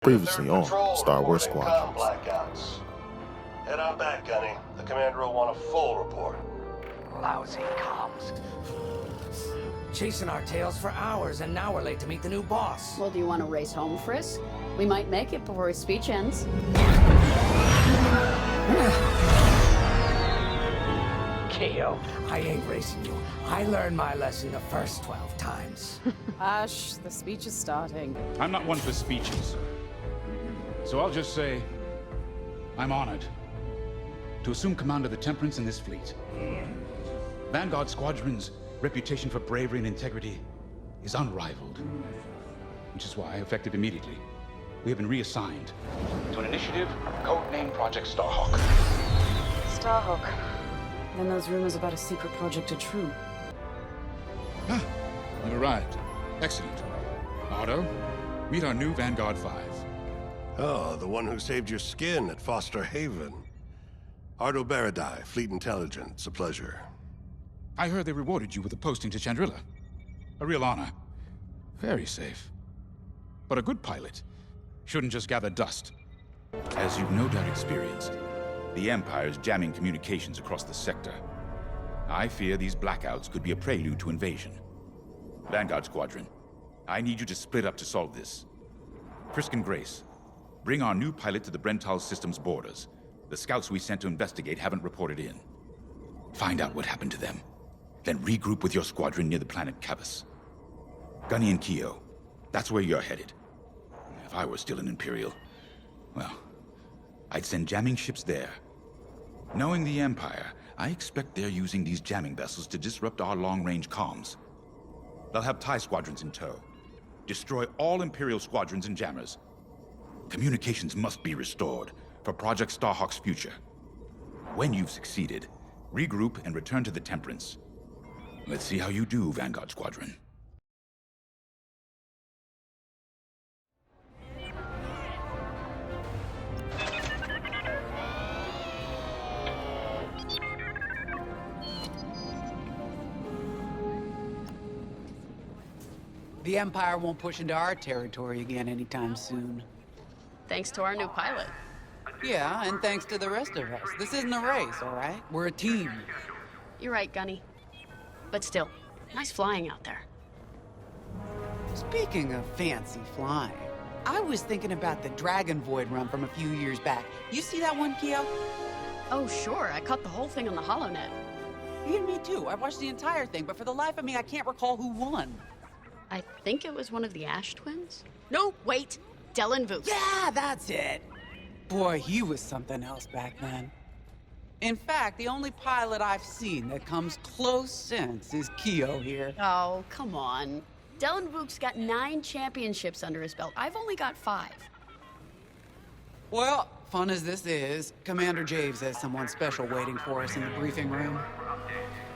Previously on Star Wars Squadrons. Blackouts. Head on back, Gunny. The commander will want a full report. Lousy comms. Chasing our tails for hours, and now we're late to meet the new boss. Well, do you want to race home, Frisk? We might make it before his speech ends. Keo, I ain't racing you. I learned my lesson the first 12 times. Hush, the speech is starting. I'm not one for speeches. So I'll just say, I'm honored to assume command of the Temperance in this fleet. Vanguard Squadron's reputation for bravery and integrity is unrivaled, which is why, effective immediately, we have been reassigned to an initiative codenamed Project Starhawk. Starhawk. And those rumors about a secret project are true. Ah, you arrived. Excellent. Otto, meet our new Vanguard 5. Oh, the one who saved your skin at Foster Haven. Ardo Baradai, Fleet Intelligence. A pleasure. I heard they rewarded you with a posting to Chandrila. A real honor. Very safe. But a good pilot shouldn't just gather dust. As you've no doubt experienced, the Empire is jamming communications across the sector. I fear these blackouts could be a prelude to invasion. Vanguard Squadron, I need you to split up to solve this. Frisk and Grace, bring our new pilot to the Brental system's borders. The scouts we sent to investigate haven't reported in. Find out what happened to them. Then regroup with your squadron near the planet Cavus. Gunny and Keo, that's where you're headed. If I were still an Imperial, well, I'd send jamming ships there. Knowing the Empire, I expect they're using these jamming vessels to disrupt our long-range comms. They'll have TIE squadrons in tow. Destroy all Imperial squadrons and jammers. Communications must be restored for Project Starhawk's future. When you've succeeded, regroup and return to the Temperance. Let's see how you do, Vanguard Squadron. The Empire won't push into our territory again anytime soon. Thanks to our new pilot. Yeah, and thanks to the rest of us. This isn't a race, all right? We're a team. You're right, Gunny. But still, nice flying out there. Speaking of fancy flying, I was thinking about the Dragon Void run from a few years back. You see that one, Keo? Oh, sure. I caught the whole thing on the HoloNet. Yeah, me too. I watched the entire thing, but for the life of me, I can't recall who won. I think it was one of the Ash twins? No, wait. Dylan Vooks. Yeah, that's it. Boy, he was something else back then. In fact, the only pilot I've seen that comes close since is Keo here. Oh, come on. Dylan Vooks got 9 championships under his belt. I've only got 5. Well, fun as this is, Commander Javes has someone special waiting for us in the briefing room.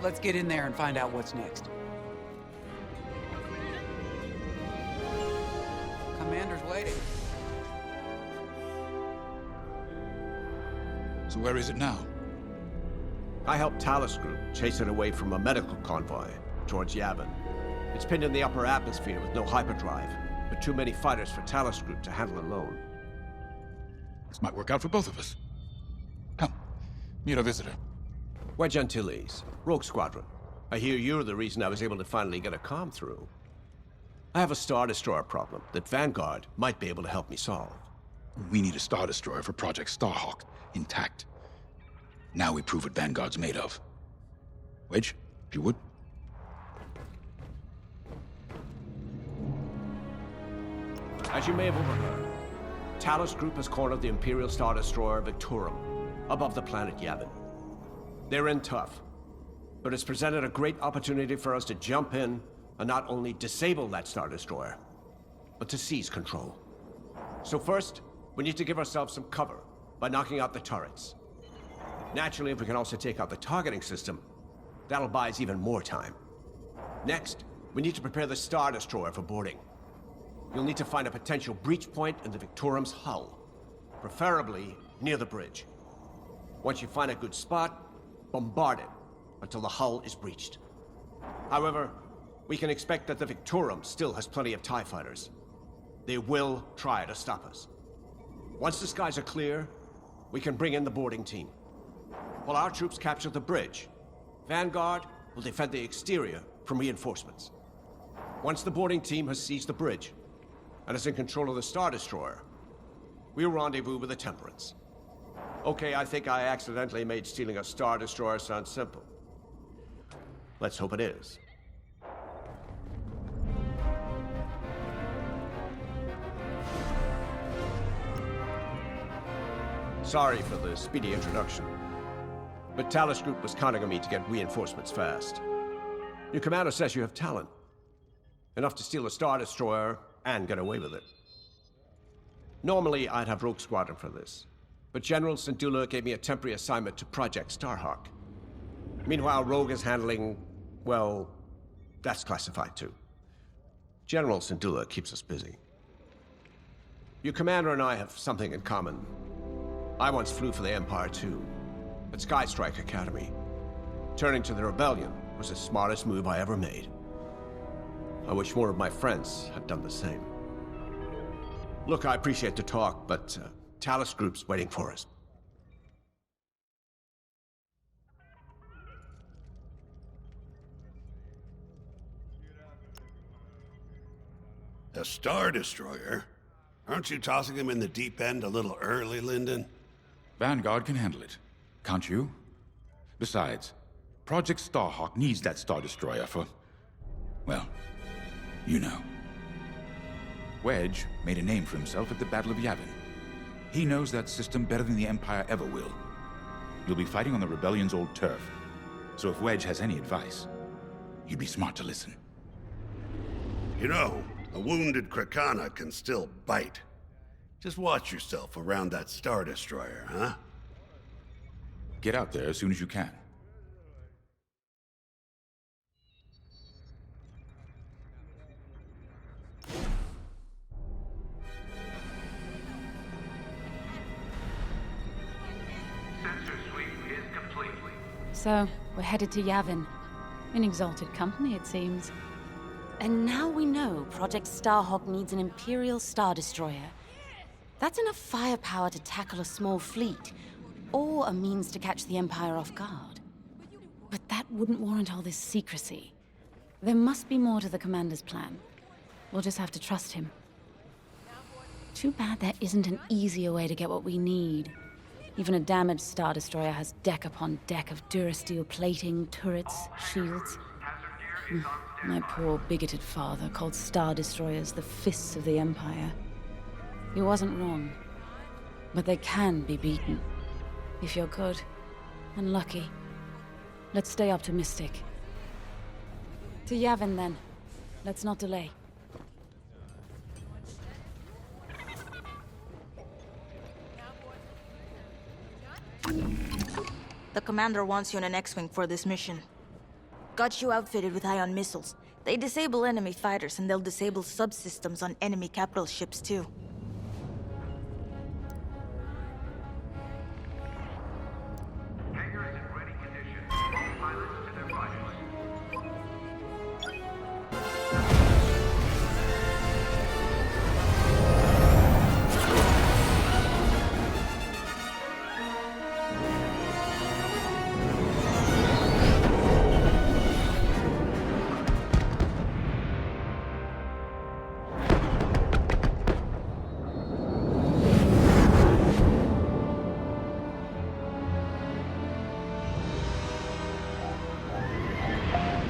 Let's get in there and find out what's next. Commander's waiting. So where is it now? I helped Talus Group chase it away from a medical convoy towards Yavin. It's pinned in the upper atmosphere with no hyperdrive, but too many fighters for Talus Group to handle alone. This might work out for both of us. Come, meet our visitor. Wedge Antilles, Rogue Squadron. I hear you're the reason I was able to finally get a comm through. I have a Star Destroyer problem that Vanguard might be able to help me solve. We need a Star Destroyer for Project Starhawk, intact. Now we prove what Vanguard's made of. Wedge, if you would. As you may have overheard, Talus Group has cornered the Imperial Star Destroyer Victorum above the planet Yavin. They're in tough, but it's presented a great opportunity for us to jump in and not only disable that Star Destroyer, but to seize control. So first, we need to give ourselves some cover by knocking out the turrets. Naturally, if we can also take out the targeting system, that'll buy us even more time. Next, we need to prepare the Star Destroyer for boarding. You'll need to find a potential breach point in the Victorum's hull, preferably near the bridge. Once you find a good spot, bombard it until the hull is breached. However, we can expect that the Victorum still has plenty of TIE fighters. They will try to stop us. Once the skies are clear, we can bring in the boarding team. While our troops capture the bridge, Vanguard will defend the exterior from reinforcements. Once the boarding team has seized the bridge and is in control of the Star Destroyer, we'll rendezvous with the Temperance. Okay, I think I accidentally made stealing a Star Destroyer sound simple. Let's hope it is. Sorry for the speedy introduction, but Talus Group was counting on me to get reinforcements fast. Your commander says you have talent. Enough to steal a Star Destroyer and get away with it. Normally, I'd have Rogue Squadron for this, but General Syndulla gave me a temporary assignment to Project Starhawk. Meanwhile, Rogue is handling, well, that's classified too. General Syndulla keeps us busy. Your commander and I have something in common. I once flew for the Empire too, at Skystrike Academy. Turning to the Rebellion was the smartest move I ever made. I wish more of my friends had done the same. Look, I appreciate the talk, but Talus Group's waiting for us. A Star Destroyer? Aren't you tossing him in the deep end a little early, Lyndon? Vanguard can handle it. Can't you? Besides, Project Starhawk needs that Star Destroyer for... well, you know. Wedge made a name for himself at the Battle of Yavin. He knows that system better than the Empire ever will. You'll be fighting on the Rebellion's old turf, so if Wedge has any advice, he'd be smart to listen. You know, a wounded Krakana can still bite. Just watch yourself around that Star Destroyer, huh? Get out there as soon as you can. So, we're headed to Yavin. In exalted company, it seems. And now we know Project Starhawk needs an Imperial Star Destroyer. That's enough firepower to tackle a small fleet, or a means to catch the Empire off guard. But that wouldn't warrant all this secrecy. There must be more to the Commander's plan. We'll just have to trust him. Too bad there isn't an easier way to get what we need. Even a damaged Star Destroyer has deck upon deck of Durasteel plating, turrets, shields. My poor bigoted father called Star Destroyers the fists of the Empire. He wasn't wrong. But they can be beaten. If you're good and lucky. Let's stay optimistic. To Yavin, then. Let's not delay. The commander wants you in an X-Wing for this mission. Got you outfitted with ion missiles. They disable enemy fighters, and they'll disable subsystems on enemy capital ships, too. Hangars in ready condition. All pilots to their fighters.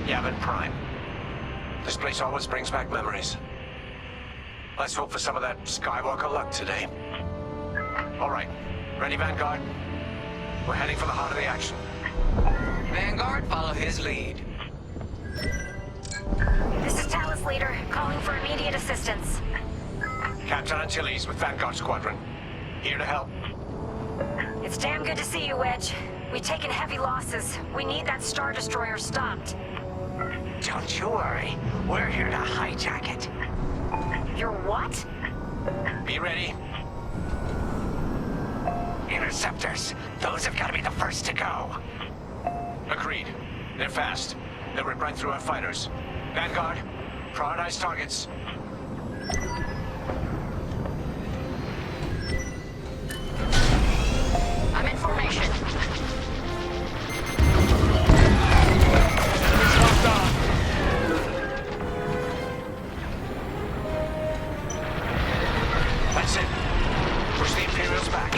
Yavin Prime. This place always brings back memories. Let's hope for some of that Skywalker luck today. All right. Ready, Vanguard? We're heading for the heart of the action. Vanguard, follow his lead. This is Talus Leader, calling for immediate assistance. Captain Antilles with Vanguard Squadron. Here to help. It's damn good to see you, Wedge. We've taken heavy losses. We need that Star Destroyer stopped. Don't you worry. We're here to hijack it. You're what? Be ready. Interceptors. Those have got to be the first to go. Agreed. They're fast. They'll rip right through our fighters. Vanguard, prioritize targets. That's it. Push the Imperials back.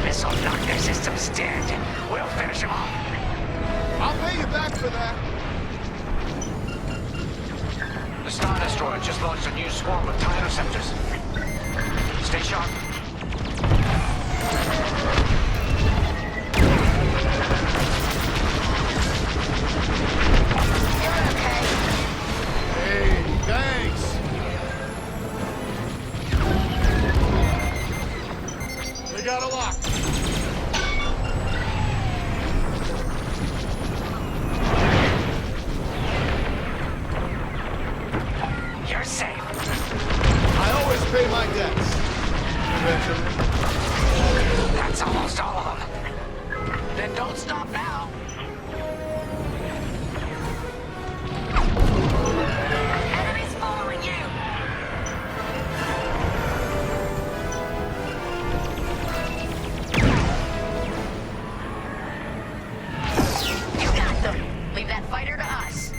Missile knocked their systems dead. We'll finish them off. I'll pay you back for that. The Star Destroyer just launched a new swarm of TIE interceptors. Stay sharp. You're okay. Hey, thanks. We got a lock. You're safe. I always pay my debts. Eventually. That's almost all of them. Then don't stop now. Enemies following you. You got them. Leave that fighter to us.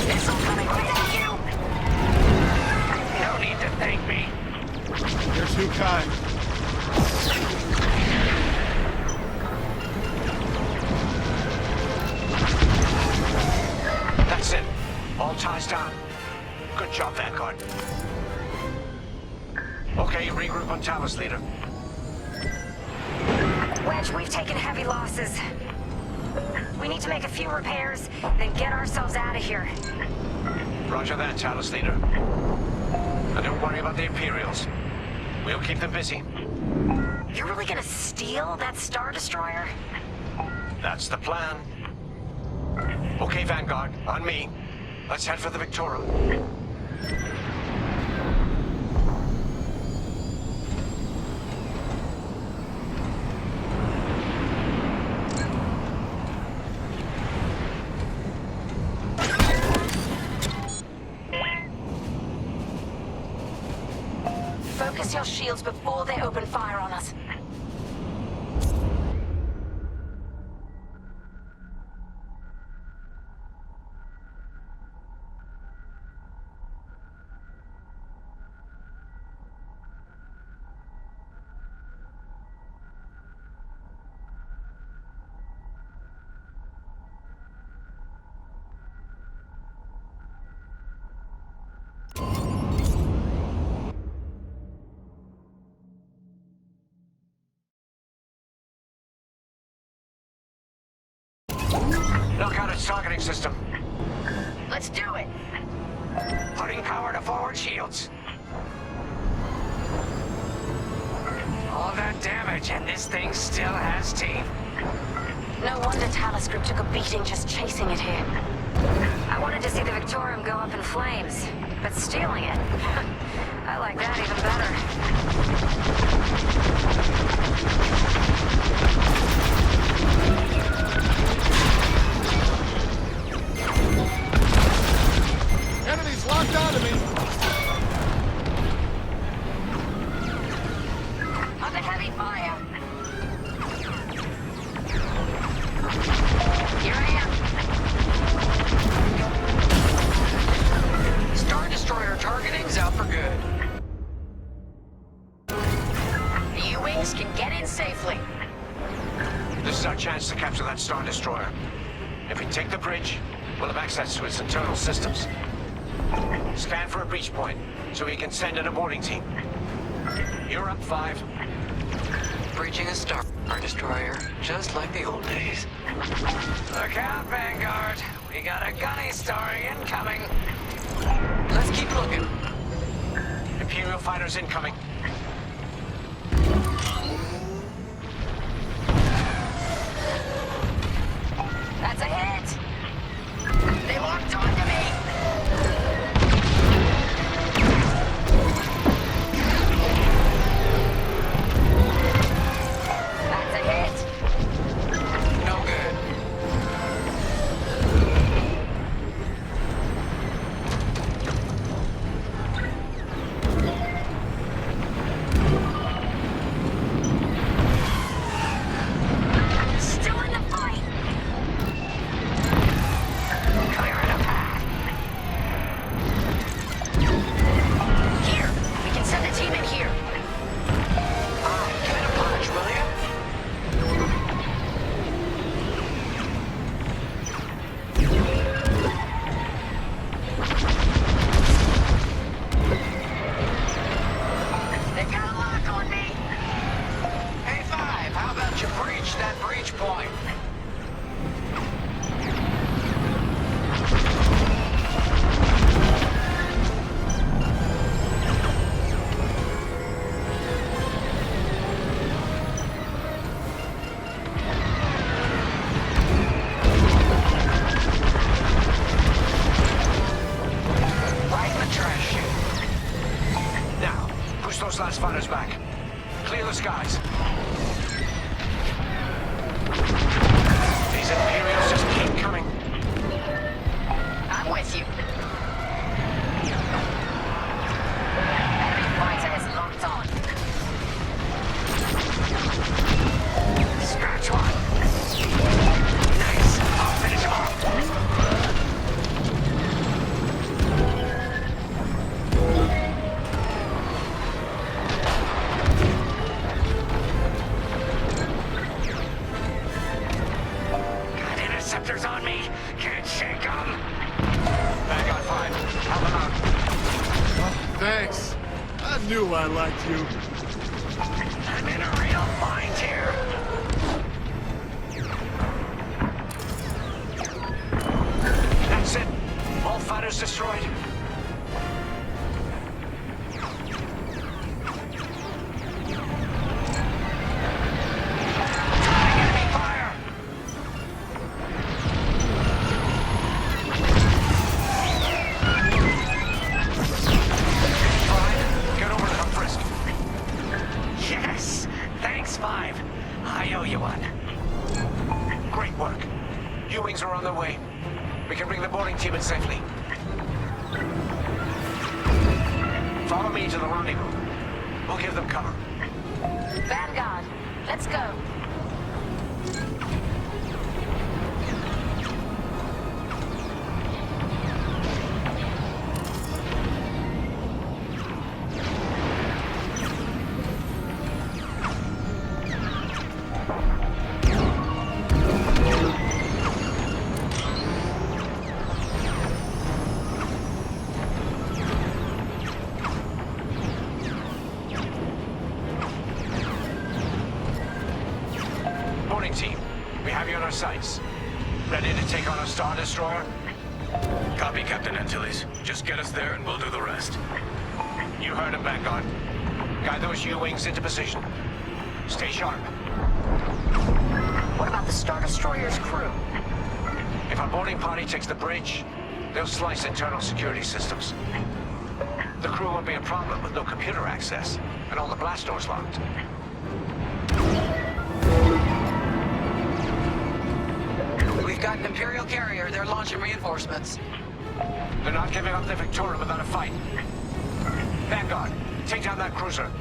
Missile coming right at you. No need to thank me. You're too kind. That's it. All ties down. Good job, Vanguard. Okay, regroup on Talos, leader. Wedge, we've taken heavy losses. We need to make a few repairs, then get ourselves out of here. Roger that, Talos, leader. And don't worry about the Imperials. We'll keep them busy. You're really gonna steal that Star Destroyer? That's the plan. Okay, Vanguard, on me. Let's head for the Victorum. Focus your shields before they open fire on us. Knock out its targeting system. Let's do it. Putting power to forward shields. All that damage, and this thing still has teeth. No wonder Talos Group took a beating just chasing it here. I wanted to see the Victorium go up in flames, but stealing it, I like that even Enemies locked onto me. Under heavy fire. Here I am. Star Destroyer targeting's out for good. The U-Wings can get in safely. This is our chance to capture that Star Destroyer. If we take the bridge, we'll have access to its internal systems. Scan for a breach point, so we can send in a boarding team. You're up, 5. Breaching a Star Destroyer, just like the old days. Look out, Vanguard. We got a gunny story incoming. Let's keep looking. Imperial fighters incoming. That's a hit. They locked onto me. That's a hit. No good. those last fighters back. Clear the skies. These Imperials just keep coming. I'm with you. Enemy fighter is locked on. Scratch one. Nice. I'll finish him off. Got interceptors on me. Can't shake them. Vanguard 5. Help them out. Thanks. I knew I liked you. I'm in a real bind here. That's it. All fighters destroyed. Enemy fire! Five, get over to the frisk. Yes. Thanks, Five. I owe you one. Great work. U-Wings are on their way. We can bring the boarding team in safely. Follow me to the rendezvous. We'll give them cover. Vanguard, let's go. Boarding team, we have you on our sights. Ready to take on a Star Destroyer? Copy, Captain Antilles. Just get us there and we'll do the rest. You heard him, Vanguard. Guide those U-Wings into position. Stay sharp. What about the Star Destroyer's crew? If our boarding party takes the bridge, they'll slice internal security systems. The crew won't be a problem with no computer access, and all the blast doors locked. We've got an Imperial carrier. They're launching reinforcements. They're not giving up the Victoria without a fight. Vanguard, take down that cruiser.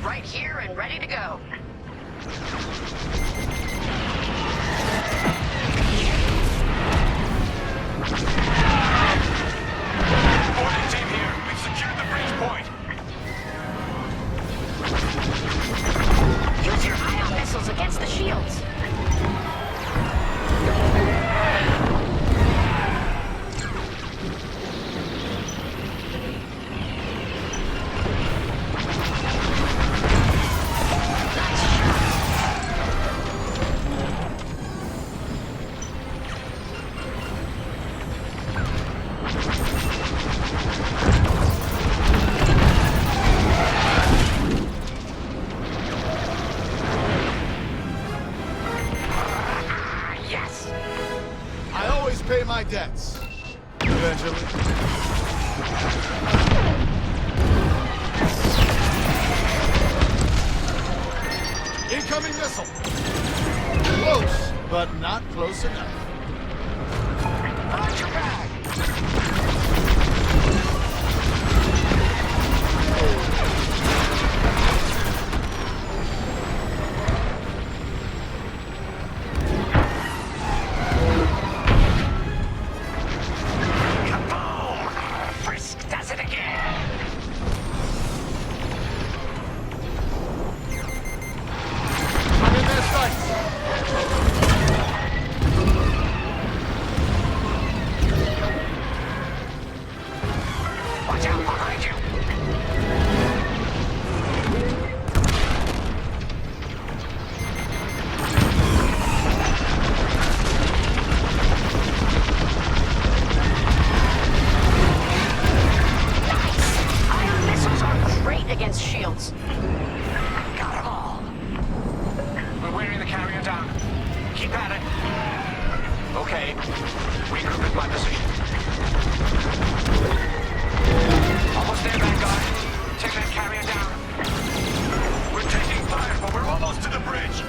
Right here and ready to go. Boarding team here. We've secured the bridge point. Use your ion missiles against the shields. Yes. I always pay my debts. Eventually. Incoming missile! Close, but not close enough. Launch your bag. Kaboom! Frisk does it again. I'm in their sights. my position. Almost there, Vanguard. Take that carrier down. We're taking fire, but we're almost to the bridge.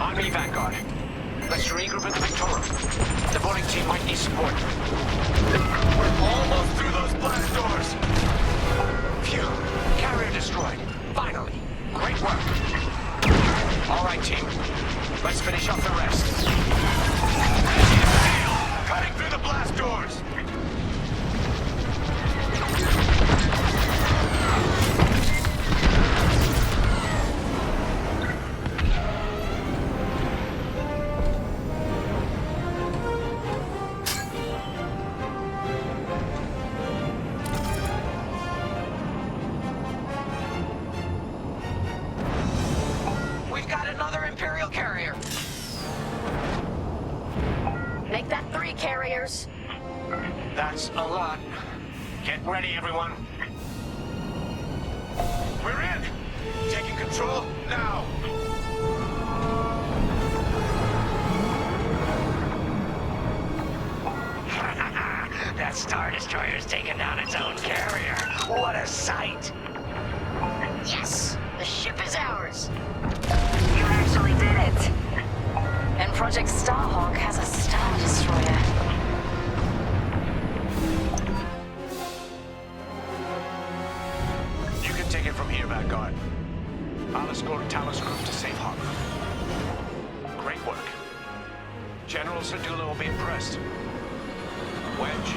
On me, Vanguard. Let's regroup at the Victorum. The boarding team might need support. We're almost through those blast doors. Phew. Carrier destroyed. Finally. Great work. All right, team. Let's finish off the rest. Cutting through the blast doors. Make that 3 carriers. That's a lot. Get ready, everyone. We're in! Taking control now! That Star Destroyer's taken down its own carrier. What a sight! Yes! The ship is ours. You actually did it. And Project Starhawk has a Star Destroyer. You can take it from here, Vanguard. I'll escort Talos Group to safe harbor. Great work. General Sedula will be impressed. Wedge,